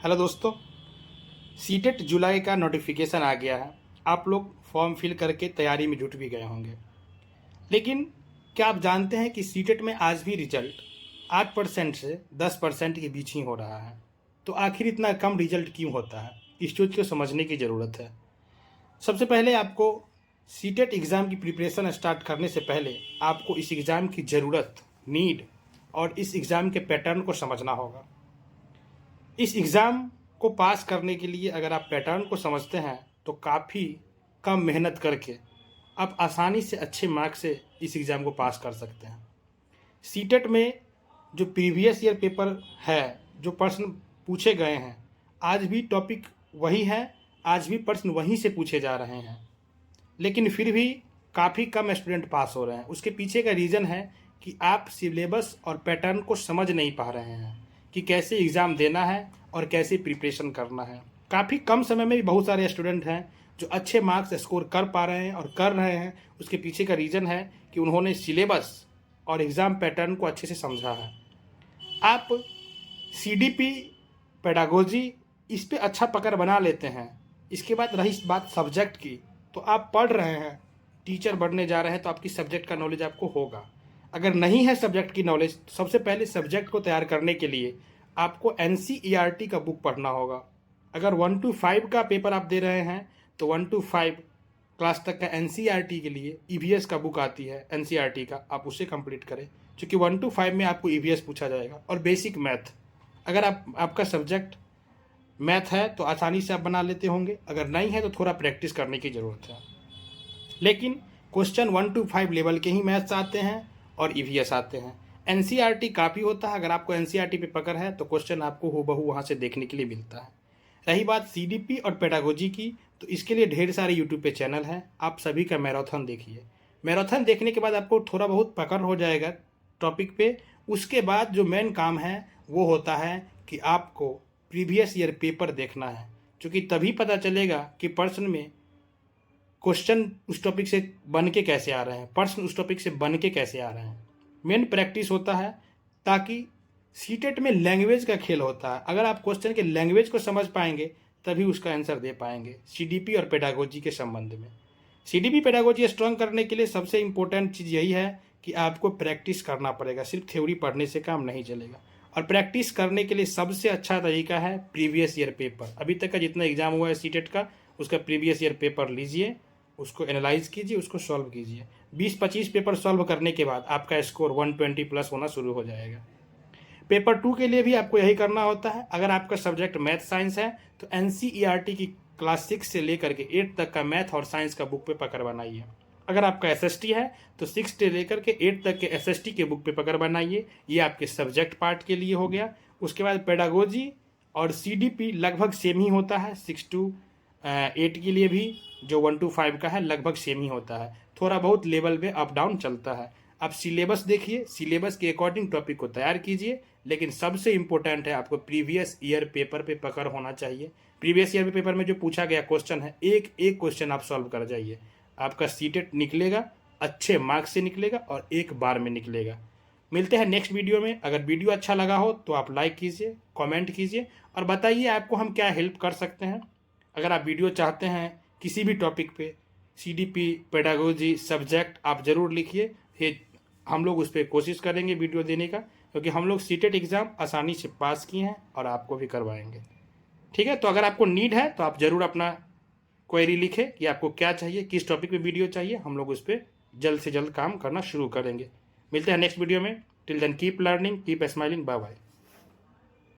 Hello दोस्तों, CTET जुलाई का notification आ गया है। आप लोग फॉर्म फिल करके तैयारी में जुट भी गए होंगे। लेकिन क्या आप जानते हैं कि सीटेट में आज भी रिजल्ट 8% से 10% के बीच ही हो रहा है। तो आखिर इतना कम रिजल्ट क्यों होता है, इस चीज़ को समझने की ज़रूरत है। सबसे पहले आपको सीटेट एग्ज़ाम की प्रिपरेशन स्टार्ट करने से पहले आपको इस एग्ज़ाम की ज़रूरत, नीड और इस एग्ज़ाम के पैटर्न को समझना होगा। इस एग्ज़ाम को पास करने के लिए अगर आप पैटर्न को समझते हैं तो काफ़ी कम मेहनत करके आप आसानी से अच्छे मार्क्स से इस एग्ज़ाम को पास कर सकते हैं। सीटेट में जो प्रीवियस ईयर पेपर है, जो प्रश्न पूछे गए हैं, आज भी टॉपिक वही है, आज भी प्रश्न वहीं से पूछे जा रहे हैं। लेकिन फिर भी काफ़ी कम स्टूडेंट पास हो रहे हैं। उसके पीछे का रीज़न है कि आप सिलेबस और पैटर्न को समझ नहीं पा रहे हैं कि कैसे एग्ज़ाम देना है और कैसे प्रिपरेशन करना है। काफ़ी कम समय में भी बहुत सारे स्टूडेंट हैं जो अच्छे मार्क्स स्कोर कर पा रहे हैं और कर रहे हैं। उसके पीछे का रीज़न है कि उन्होंने सिलेबस और एग्ज़ाम पैटर्न को अच्छे से समझा है। आप सीडीपी, पेडागोजी इस पे अच्छा पकड़ बना लेते हैं। इसके बाद रही बात सब्जेक्ट की, तो आप पढ़ रहे हैं, टीचर बनने जा रहे हैं, तो आपकी सब्जेक्ट का नॉलेज आपको होगा। अगर नहीं है सब्जेक्ट की नॉलेज, तो सबसे पहले सब्जेक्ट को तैयार करने के लिए आपको एनसीईआरटी का बुक पढ़ना होगा। अगर 1 to 5 का पेपर आप दे रहे हैं तो 1 to 5 क्लास तक का एनसीईआरटी के लिए ईवीएस का बुक आती है एनसीईआरटी का, आप उसे कंप्लीट करें, क्योंकि 1 to 5 में आपको ईवीएस पूछा जाएगा। और बेसिक मैथ, अगर आपका सब्जेक्ट मैथ है तो आसानी से आप बना लेते होंगे, अगर नहीं है तो थोड़ा प्रैक्टिस करने की ज़रूरत है। लेकिन क्वेश्चन 1 to 5 लेवल के ही मैथ्स आते हैं और ईवीएस आते हैं। एनसीईआरटी काफ़ी होता है, अगर आपको एनसीईआरटी पे पकड़ है तो क्वेश्चन आपको हूबहू वहाँ से देखने के लिए मिलता है। रही बात सीडीपी और पेडागोजी की, तो इसके लिए ढेर सारे यूट्यूब पे चैनल हैं, आप सभी का मैराथन देखिए। मैराथन देखने के बाद आपको थोड़ा बहुत पकड़ हो जाएगा टॉपिक पे। उसके बाद जो मेन काम है वो होता है कि आपको प्रीवियस ईयर पेपर देखना है, क्योंकि तभी पता चलेगा कि प्रश्न में क्वेश्चन उस टॉपिक से बन के कैसे आ रहे हैं, प्रश्न उस टॉपिक से बन के कैसे आ रहे हैं। मेन प्रैक्टिस होता है, ताकि सीटेट में लैंग्वेज का खेल होता है। अगर आप क्वेश्चन के लैंग्वेज को समझ पाएंगे तभी उसका आंसर दे पाएंगे सीडीपी और पेडागोजी के संबंध में। सीडीपी पेडागोजी स्ट्रॉन्ग करने के लिए सबसे इंपॉर्टेंट चीज़ यही है कि आपको प्रैक्टिस करना पड़ेगा, सिर्फ थ्योरी पढ़ने से काम नहीं चलेगा। और प्रैक्टिस करने के लिए सबसे अच्छा तरीका है प्रीवियस ईयर पेपर। अभी तक का जितना एग्जाम हुआ है सीटेट का, उसका प्रीवियस ईयर पेपर लीजिए, उसको एनालाइज कीजिए, उसको सॉल्व कीजिए। 20-25 पेपर सॉल्व करने के बाद आपका स्कोर 120 प्लस होना शुरू हो जाएगा। पेपर 2 के लिए भी आपको यही करना होता है। अगर आपका सब्जेक्ट मैथ साइंस है तो एनसीईआरटी की क्लास 6 से लेकर के 8 तक का मैथ और साइंस का बुक पे पकड़ बनाइए। अगर आपका एसएसटी है तो 6 से लेकर के 8 तक के एसएसटी के बुक पे पकड़ बनाइए। ये आपके सब्जेक्ट पार्ट के लिए हो गया। उसके बाद पेडागोजी और सीडीपी लगभग सेम ही होता है, 6 to 8 के लिए भी जो 1 to 5 का है लगभग सेम ही होता है। थोड़ा बहुत लेवल में अप डाउन चलता है। आप सिलेबस देखिए, सिलेबस के अकॉर्डिंग टॉपिक को तैयार कीजिए। लेकिन सबसे इंपॉर्टेंट है आपको प्रीवियस ईयर पेपर पे पकड़ होना चाहिए। प्रीवियस ईयर पेपर में जो पूछा गया क्वेश्चन है, एक एक क्वेश्चन आप सॉल्व कर जाइए। आपका सीटेट निकलेगा, अच्छे मार्क्स से निकलेगा और एक बार में निकलेगा। मिलते हैं नेक्स्ट वीडियो में। अगर वीडियो अच्छा लगा हो तो आप लाइक कीजिए, कमेंट कीजिए और बताइए आपको हम क्या हेल्प कर सकते हैं। अगर आप वीडियो चाहते हैं किसी भी टॉपिक पे, सीडीपी, पेडागोजी, सब्जेक्ट, आप ज़रूर लिखिए। ये हम लोग उस पर कोशिश करेंगे वीडियो देने का, क्योंकि हम लोग सीटेट एग्ज़ाम आसानी से पास किए हैं और आपको भी करवाएंगे। ठीक है, तो अगर आपको नीड है तो आप ज़रूर अपना क्वेरी लिखें कि आपको क्या चाहिए, किस टॉपिक पे वीडियो चाहिए। हम लोग उस पर जल्द से जल्द काम करना शुरू करेंगे। मिलते हैं नेक्स्ट वीडियो में। Till then keep learning, keep smiling, bye bye.